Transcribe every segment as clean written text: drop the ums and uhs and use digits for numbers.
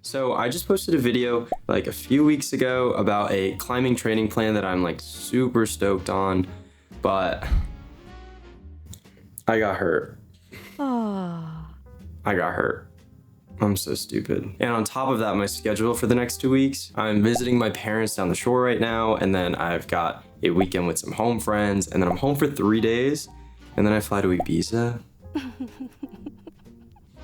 So I just posted a video like a few weeks ago about a climbing training plan that I'm like super stoked on, but I got hurt. I got hurt. I'm so stupid. And on top of that, my schedule for the next 2 weeks, I'm visiting my parents down the shore right now, and then I've got a weekend with some home friends, and then I'm home for 3 days, and then I fly to Ibiza.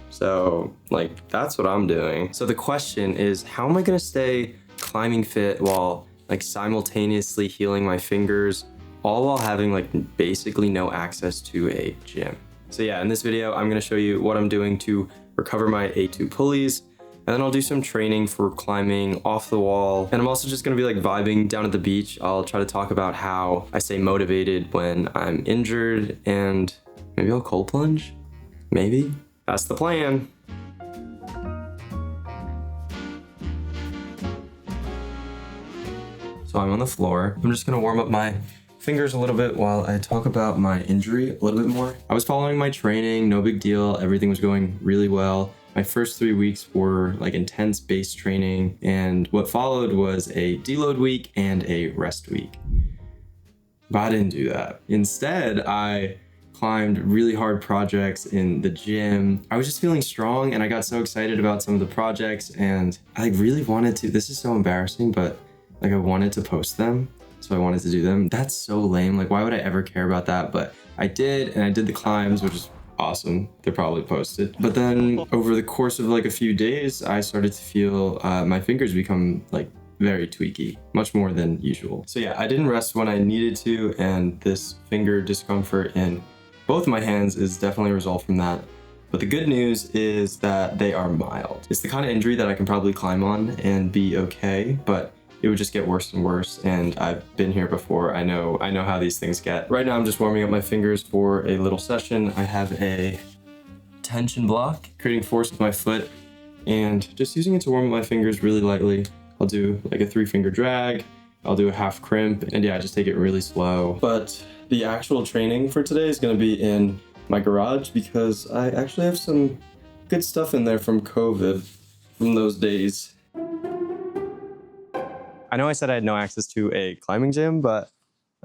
So like, that's what I'm doing. So the question is, how am I gonna stay climbing fit while like simultaneously healing my fingers, all while having like basically no access to a gym? So yeah, in this video, I'm gonna show you what I'm doing to recover my A2 pulleys, and then I'll do some training for climbing off the wall. And I'm also just gonna be like vibing down at the beach. I'll try to talk about how I stay motivated when I'm injured, and maybe I'll cold plunge, maybe. That's the plan. So I'm on the floor. I'm just gonna warm up my fingers a little bit while I talk about my injury a little bit more. I was following my training, no big deal. Everything was going really well. My first 3 weeks were like intense base training, and what followed was a deload week and a rest week. But I didn't do that. Instead, I climbed really hard projects in the gym. I was just feeling strong, and I got so excited about some of the projects, and I really wanted to, this is so embarrassing, but like I wanted to post them. So I wanted to do them. That's so lame. Like, why would I ever care about that? But I did, and I did the climbs, which is awesome. They're probably posted. But then over the course of like a few days, I started to feel my fingers become like very tweaky, much more than usual. So yeah, I didn't rest when I needed to, and this finger discomfort in both my hands is definitely a result from that. But the good news is that they are mild. It's the kind of injury that I can probably climb on and be okay, but it would just get worse and worse, and I've been here before. I know how these things get. Right now I'm just warming up my fingers for a little session. I have a tension block, creating force with my foot, and just using it to warm up my fingers really lightly. I'll do like a 3-finger drag, I'll do a half crimp, and yeah, just take it really slow. But the actual training for today is gonna be in my garage because I actually have some good stuff in there from COVID, from those days. I know I said I had no access to a climbing gym, but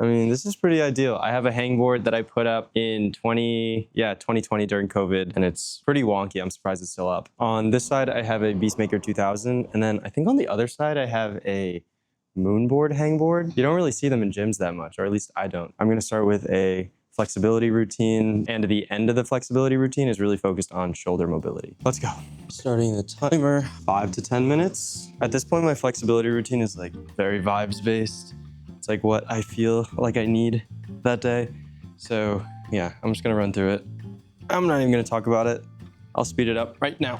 I mean, this is pretty ideal. I have a hangboard that I put up in 2020 during COVID, and it's pretty wonky. I'm surprised it's still up. On this side, I have a Beastmaker 2000, and then I think on the other side, I have a moonboard hangboard. You don't really see them in gyms that much, or at least I don't. I'm gonna start with a flexibility routine, and the end of the flexibility routine is really focused on shoulder mobility. Let's go. Starting the timer, 5 to 10 minutes. At this point, my flexibility routine is like very vibes based. It's like what I feel like I need that day. So yeah, I'm just gonna run through it. I'm not even gonna talk about it. I'll speed it up right now.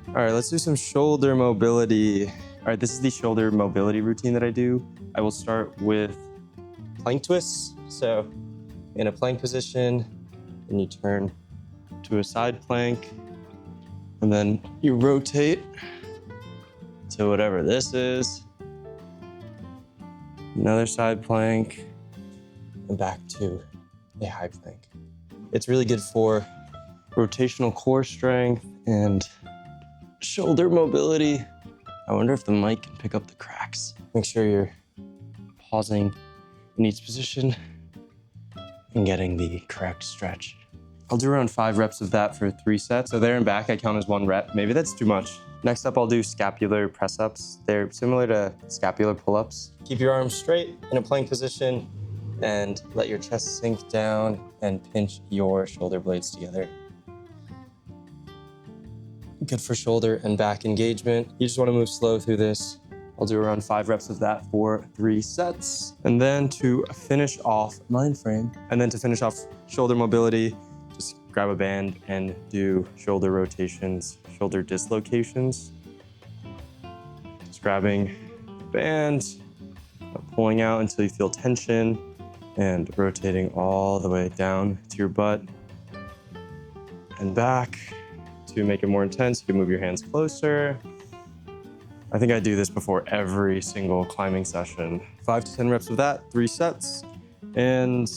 All right, let's do some shoulder mobility. All right, this is the shoulder mobility routine that I do. I will start with plank twists. So in a plank position, and you turn to a side plank, and then you rotate to whatever this is. Another side plank, and back to a high plank. It's really good for rotational core strength and shoulder mobility. I wonder if the mic can pick up the cracks. Make sure you're pausing in each position and getting the correct stretch. I'll do around 5 reps of that for 3 sets. So there and back, I count as 1 rep. Maybe that's too much. Next up, I'll do scapular press-ups. They're similar to scapular pull-ups. Keep your arms straight in a plank position and let your chest sink down and pinch your shoulder blades together. Good for shoulder and back engagement. You just want to move slow through this. I'll do around 5 reps of that for 3 sets. And then to finish off mind frame, and then to finish off shoulder mobility, just grab a band and do shoulder rotations, shoulder dislocations. Just grabbing the band, pulling out until you feel tension, and rotating all the way down to your butt and back. To make it more intense, you can move your hands closer. I think I do this before every single climbing session. 5 to 10 reps of that, 3 sets, and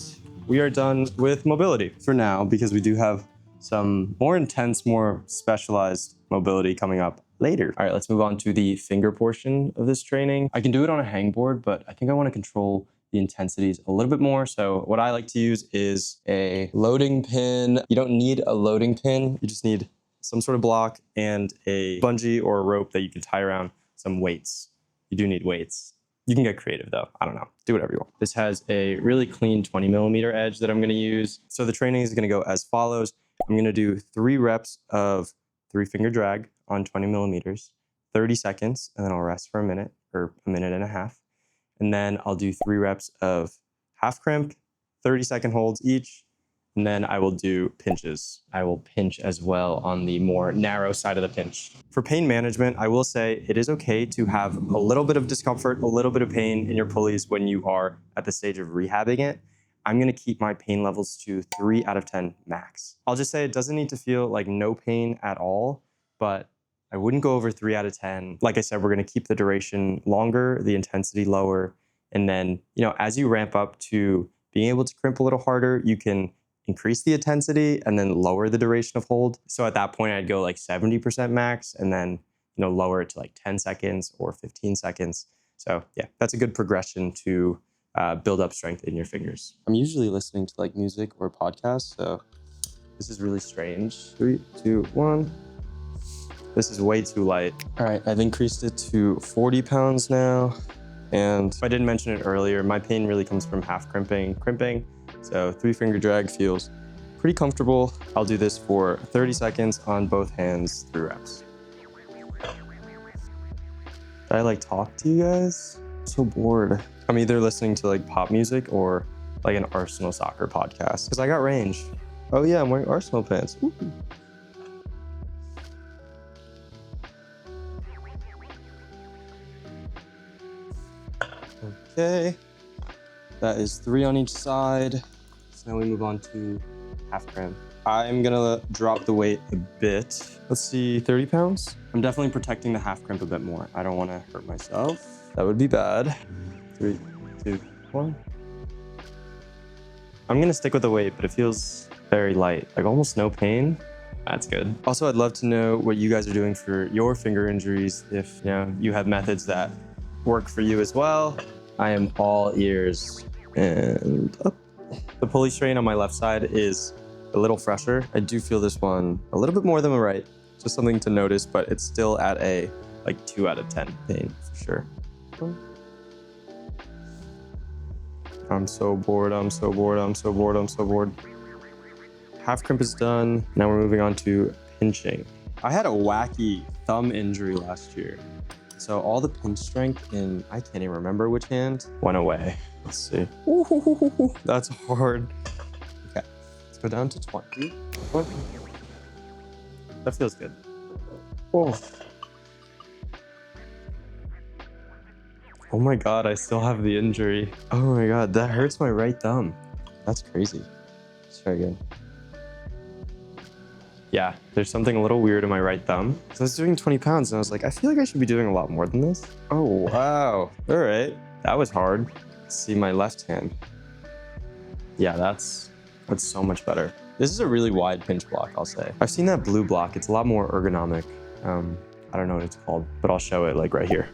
we are done with mobility for now because we do have some more intense, more specialized mobility coming up later. All right, let's move on to the finger portion of this training. I can do it on a hangboard, but I think I want to control the intensities a little bit more. So what I like to use is a loading pin. You don't need a loading pin. You just need some sort of block and a bungee or a rope that you can tie around some weights. You do need weights. You can get creative though. I don't know. Do whatever you want. This has a really clean 20mm edge that I'm going to use. So the training is going to go as follows. I'm going to do 3 reps of 3-finger drag on 20mm, 30 seconds, and then I'll rest for a minute or a minute and a half. And then I'll do 3 reps of half crimp, 30-second holds each. And then I will do pinches. I will pinch as well on the more narrow side of the pinch. For pain management, I will say it is okay to have a little bit of discomfort, a little bit of pain in your pulleys when you are at the stage of rehabbing it. I'm gonna keep my pain levels to 3 out of 10 max. I'll just say it doesn't need to feel like no pain at all, but I wouldn't go over 3 out of 10. Like I said, we're gonna keep the duration longer, the intensity lower, and then, as you ramp up to being able to crimp a little harder, you can increase the intensity and then lower the duration of hold. So at that point, I'd go like 70% max and then, lower it to like 10 seconds or 15 seconds. So yeah, that's a good progression to build up strength in your fingers. I'm usually listening to like music or podcasts, so this is really strange. 3, 2, 1. This is way too light. All right, I've increased it to 40 pounds now. And I didn't mention it earlier, my pain really comes from half crimping. So 3-finger drag feels pretty comfortable. I'll do this for 30 seconds on both hands, 3 reps. Did I talk to you guys? I'm so bored. I'm either listening to pop music or an Arsenal soccer podcast because I got range. Oh yeah, I'm wearing Arsenal pants. Ooh. Okay, that is 3 on each side. So now we move on to half crimp. I'm gonna drop the weight a bit. Let's see, 30 pounds? I'm definitely protecting the half crimp a bit more. I don't wanna hurt myself. That would be bad. 3, 2, 1. I'm gonna stick with the weight, but it feels very light, almost no pain. That's good. Also, I'd love to know what you guys are doing for your finger injuries. If you have methods that work for you as well. I am all ears. And up. The pulley strain on my left side is a little fresher. I do feel this one a little bit more than the right. Just something to notice, but it's still at a 2 out of 10 pain for sure. I'm so bored, I'm so bored, I'm so bored, I'm so bored. Half crimp is done. Now we're moving on to pinching. I had a wacky thumb injury last year. So all the pinch strength in, I can't even remember which hand, went away. Let's see. Ooh, that's hard. Okay, let's go down to 20. That feels good. Oh. Oh my God, I still have the injury. Oh my God, that hurts my right thumb. That's crazy. Let's try again. Yeah, there's something a little weird in my right thumb. So I was doing 20 pounds and I was like, I feel like I should be doing a lot more than this. Oh, wow. All right. That was hard. Let's see my left hand. Yeah, that's so much better. This is a really wide pinch block, I'll say. I've seen that blue block. It's a lot more ergonomic. I don't know what it's called, but I'll show it right here.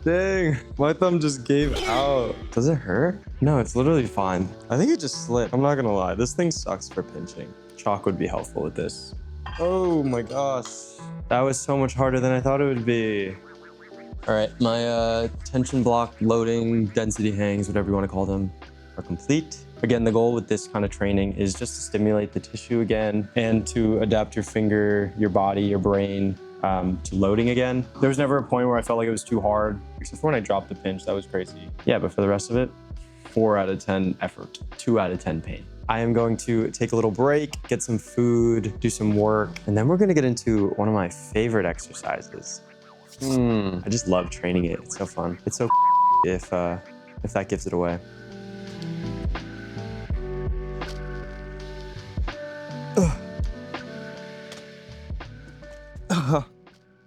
Dang, my thumb just gave out. Does it hurt? No, it's literally fine. I think it just slipped. I'm not gonna lie, this thing sucks for pinching. Chalk would be helpful with this. Oh my gosh. That was so much harder than I thought it would be. All right, my tension block, loading, density hangs, whatever you wanna call them, are complete. Again, the goal with this kind of training is just to stimulate the tissue again and to adapt your finger, your body, your brain, to loading again. There was never a point where I felt like it was too hard, except for when I dropped the pinch. That was crazy. Yeah, but for the rest of it, 4 out of 10 effort, 2 out of 10 pain. I am going to take a little break, get some food, do some work, and then we're gonna get into one of my favorite exercises, I just love training it. It's so fun. It's so if that gives it away.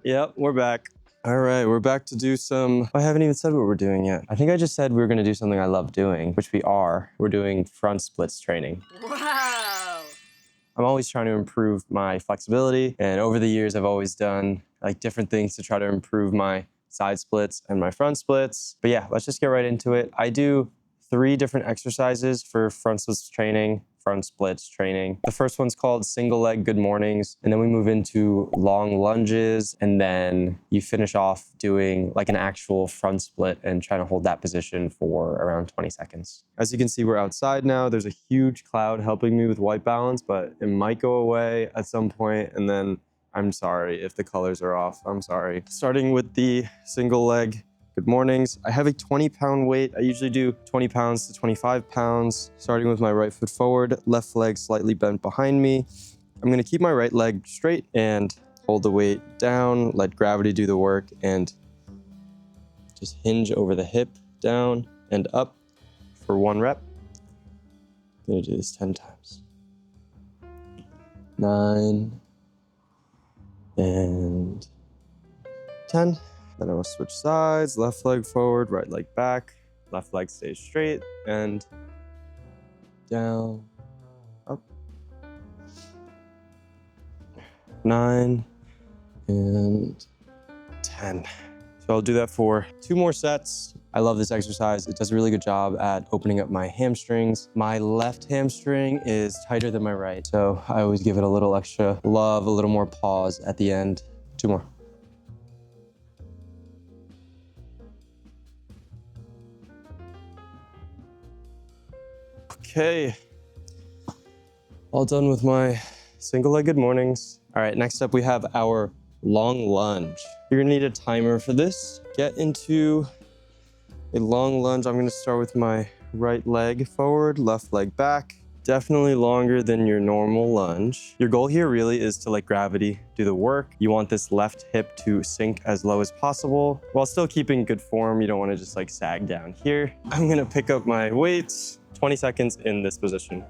Yep, we're back. All right, we're back to do some, I haven't even said what we're doing yet. I think I just said we were gonna do something I love doing, which we are. We're doing front splits training. Wow. I'm always trying to improve my flexibility, and over the years, I've always done like different things to try to improve my side splits and my front splits. But yeah, let's just get right into it. I do 3 different exercises for front splits training. Front splits training. The first one's called single leg good mornings, and then we move into long lunges, and then you finish off doing like an actual front split and trying to hold that position for around 20 seconds. As you can see, we're outside now. There's a huge cloud helping me with white balance, but it might go away at some point, and then I'm sorry if the colors are off. I'm sorry. Starting with the single leg good mornings. I have a 20-pound weight. I usually do 20 pounds to 25 pounds, starting with my right foot forward, left leg slightly bent behind me. I'm gonna keep my right leg straight and hold the weight down, let gravity do the work, and just hinge over the hip, down and up for 1 rep. I'm gonna do this 10 times. 9 and 10. Then I will switch sides, left leg forward, right leg back, left leg stays straight, and down, up. 9 and 10. So I'll do that for 2 more sets. I love this exercise. It does a really good job at opening up my hamstrings. My left hamstring is tighter than my right, so I always give it a little extra love, a little more pause at the end. 2 more. Okay, all done with my single-legged mornings. All right, next up we have our long lunge. You're gonna need a timer for this. Get into a long lunge. I'm gonna start with my right leg forward, left leg back. Definitely longer than your normal lunge. Your goal here really is to let gravity do the work. You want this left hip to sink as low as possible while still keeping good form. You don't wanna just like sag down here. I'm gonna pick up my weights. 20 seconds in this position.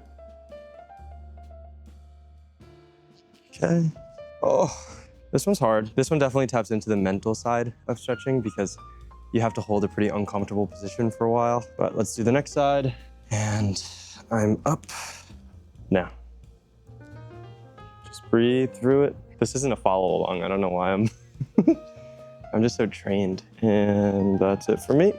Okay. Oh, this one's hard. This one definitely taps into the mental side of stretching because you have to hold a pretty uncomfortable position for a while. But let's do the next side. And I'm up now. Just breathe through it. This isn't a follow along. I don't know why I'm just so trained. And that's it for me.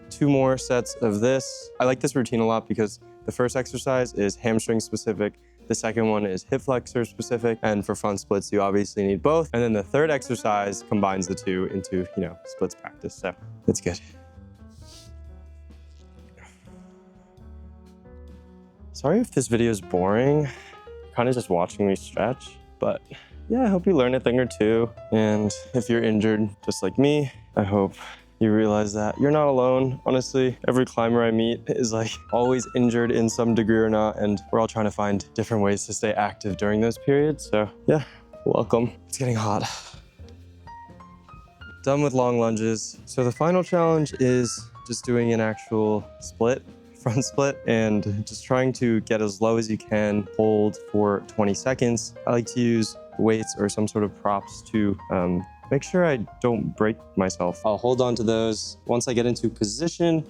2 more sets of this. I like this routine a lot because the first exercise is hamstring specific. The second one is hip flexor specific. And for front splits, you obviously need both. And then the third exercise combines the 2 into, splits practice. So it's good. Sorry if this video is boring. Kind of just watching me stretch, but yeah, I hope you learn a thing or 2. And if you're injured, just like me, I hope you realize that you're not alone. Honestly, every climber I meet is like always injured in some degree or not, and we're all trying to find different ways to stay active during those periods. So yeah, welcome. It's getting hot. Done with long lunges. So the final challenge is just doing an actual split, front split, and just trying to get as low as you can, hold for 20 seconds. I like to use weights or some sort of props to make sure I don't break myself. I'll hold on to those. Once I get into position,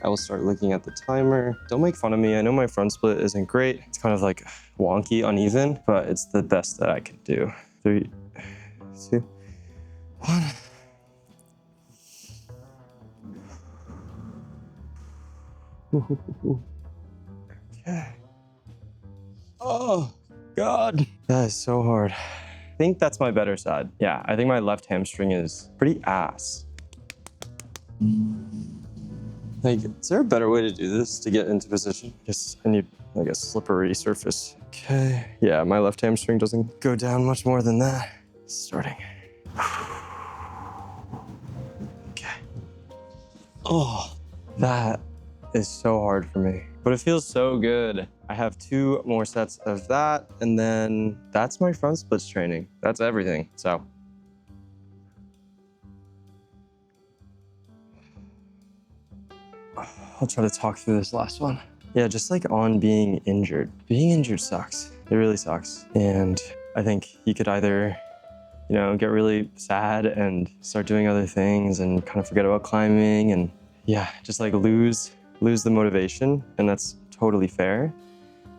I will start looking at the timer. Don't make fun of me. I know my front split isn't great. It's kind of like wonky, uneven, but it's the best that I can do. 3, 2, 1. Okay. Oh, God. That is so hard. I think that's my better side. Yeah, I think my left hamstring is pretty ass. Like, is there a better way to do this to get into position? I need like a slippery surface. Okay. Yeah, my left hamstring doesn't go down much more than that. Starting. Okay. Oh, that is so hard for me, but it feels so good. I have 2 more sets of that, and then that's my front splits training. That's everything. So I'll try to talk through this last one. Yeah, just like on being injured. Being injured sucks. It really sucks. And I think you could either, get really sad and start doing other things and kind of forget about climbing and just like lose the motivation. And that's totally fair.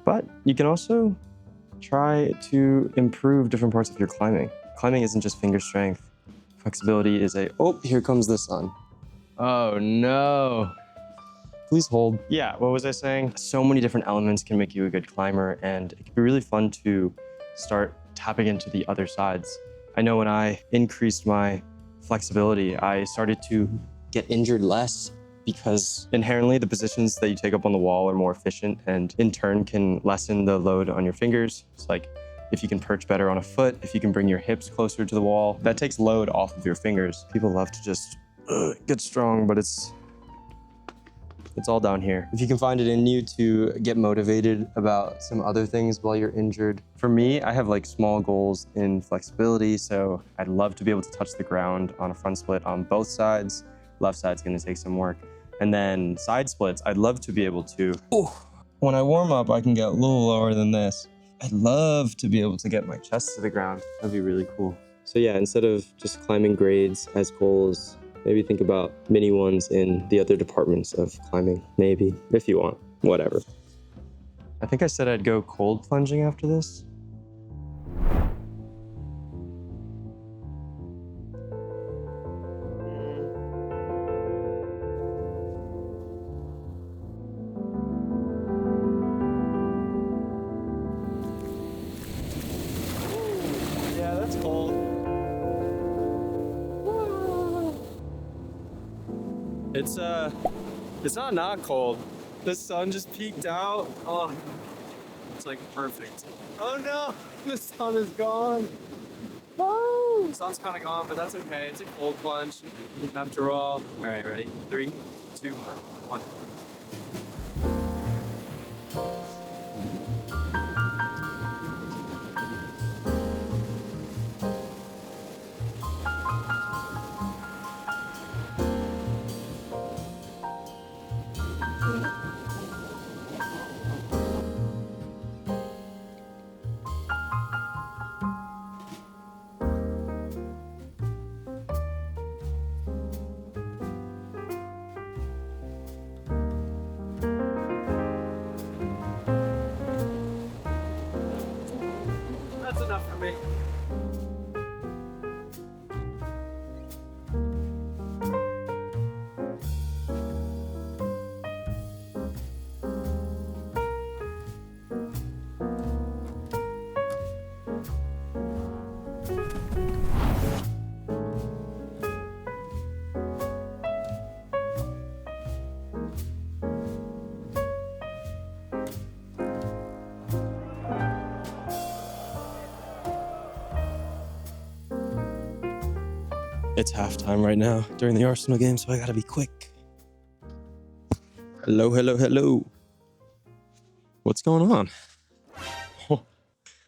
But you can also try to improve different parts of your climbing. Climbing isn't just finger strength. Flexibility is oh, here comes the sun. Oh no. Please hold. Yeah, what was I saying? So many different elements can make you a good climber, and it can be really fun to start tapping into the other sides. I know when I increased my flexibility, I started to get injured less because inherently the positions that you take up on the wall are more efficient and in turn can lessen the load on your fingers. It's like if you can perch better on a foot, if you can bring your hips closer to the wall, that takes load off of your fingers. People love to just get strong, but it's all down here. If you can find it in you to get motivated about some other things while you're injured. For me, I have like small goals in flexibility, so I'd love to be able to touch the ground on a front split on both sides. Left side's gonna take some work. And then side splits, I'd love to be able to. Ooh. When I warm up, I can get a little lower than this. I'd love to be able to get my chest to the ground. That'd be really cool. So yeah, instead of just climbing grades as goals, maybe think about mini ones in the other departments of climbing, maybe, if you want, whatever. I think I said I'd go cold plunging after this. Yeah, that's cold. It's not cold. The sun just peeked out. Oh, it's like perfect. Oh no, the sun is gone. Oh, the sun's kind of gone, but that's okay. It's a cold plunge after all. All right, ready? 3, 2, 1. That's enough for me. It's halftime right now during the Arsenal game, so I gotta be quick. Hello, hello, hello. What's going on? Oh,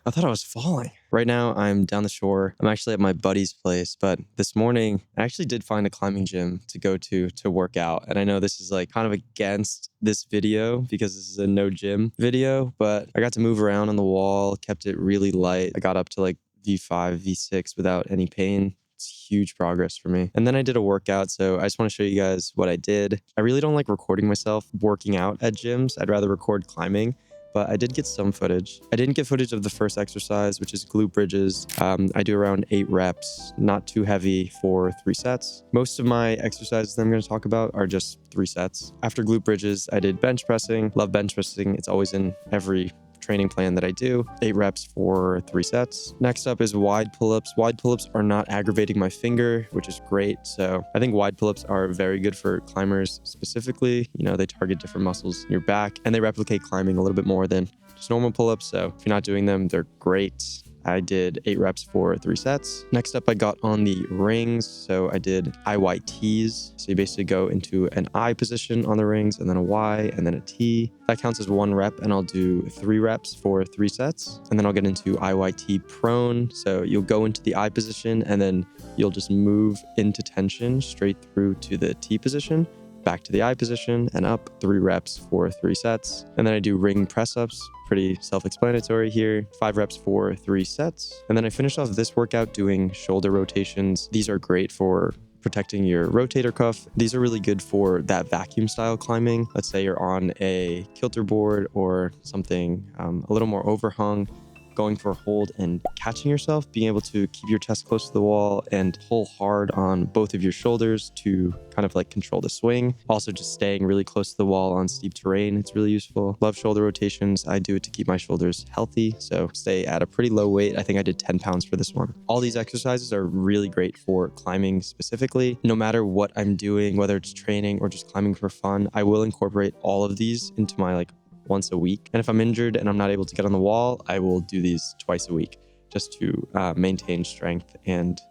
I thought I was falling. Right now, I'm down the shore. I'm actually at my buddy's place, but this morning, I actually did find a climbing gym to go to work out. And I know this is like kind of against this video because this is a no gym video, but I got to move around on the wall, kept it really light. I got up to like V5, V6 without any pain. It's huge progress for me. And then I did a workout, so I just want to show you guys what I did. I really don't like recording myself working out at gyms. I'd rather record climbing, but I did get some footage. I didn't get footage of the first exercise, which is glute bridges. I do around 8 reps, not too heavy for 3 sets. Most of my exercises that I'm going to talk about are just 3 sets. After glute bridges, I did bench pressing. Love bench pressing. It's always in every training plan that I do. 8 reps for 3 sets. Next up is wide pull-ups. Wide pull-ups are not aggravating my finger, which is great. So I think wide pull-ups are very good for climbers specifically. You know, they target different muscles in your back and they replicate climbing a little bit more than just normal pull-ups. So if you're not doing them, they're great. I did 8 reps for 3 sets. Next up, I got on the rings. So I did IYTs. So you basically go into an I position on the rings and then a Y and then a T. That counts as 1 rep and I'll do 3 reps for 3 sets. And then I'll get into IYT prone. So you'll go into the I position and then you'll just move into tension straight through to the T position. back to the I position and up, 3 reps for 3 sets. And then I do ring press ups, pretty self-explanatory here, 5 reps for 3 sets. And then I finish off this workout doing shoulder rotations. These are great for protecting your rotator cuff. These are really good for that vacuum style climbing. Let's say you're on a kilter board or something a little more overhung, going for a hold and catching yourself, being able to keep your chest close to the wall and pull hard on both of your shoulders to kind of like control the swing. Also just staying really close to the wall on steep terrain. It's really useful. Love shoulder rotations. I do it to keep my shoulders healthy. So stay at a pretty low weight. I think I did 10 pounds for this one. All these exercises are really great for climbing specifically. No matter what I'm doing, whether it's training or just climbing for fun, I will incorporate all of these into my once a week. And if I'm injured and I'm not able to get on the wall, I will do these twice a week just to maintain strength and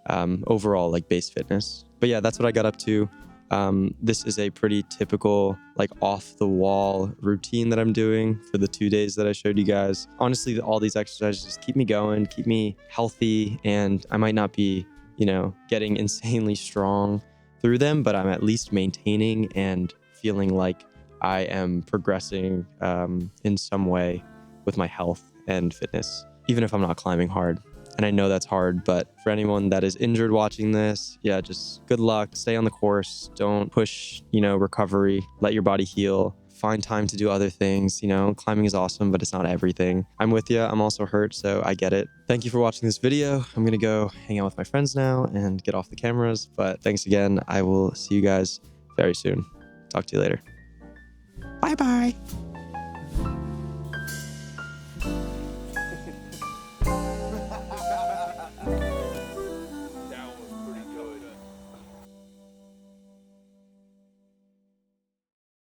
overall base fitness. But yeah, that's what I got up to. This is a pretty typical off the wall routine that I'm doing for the 2 days that I showed you guys. Honestly, all these exercises just keep me going, keep me healthy, and I might not be, getting insanely strong through them, but I'm at least maintaining and feeling like I am progressing in some way with my health and fitness, even if I'm not climbing hard. And I know that's hard, but for anyone that is injured watching this, yeah, just good luck. Stay on the course. Don't push, recovery. Let your body heal. Find time to do other things. Climbing is awesome, but it's not everything. I'm with you. I'm also hurt, so I get it. Thank you for watching this video. I'm going to go hang out with my friends now and get off the cameras. But thanks again. I will see you guys very soon. Talk to you later. Bye-bye.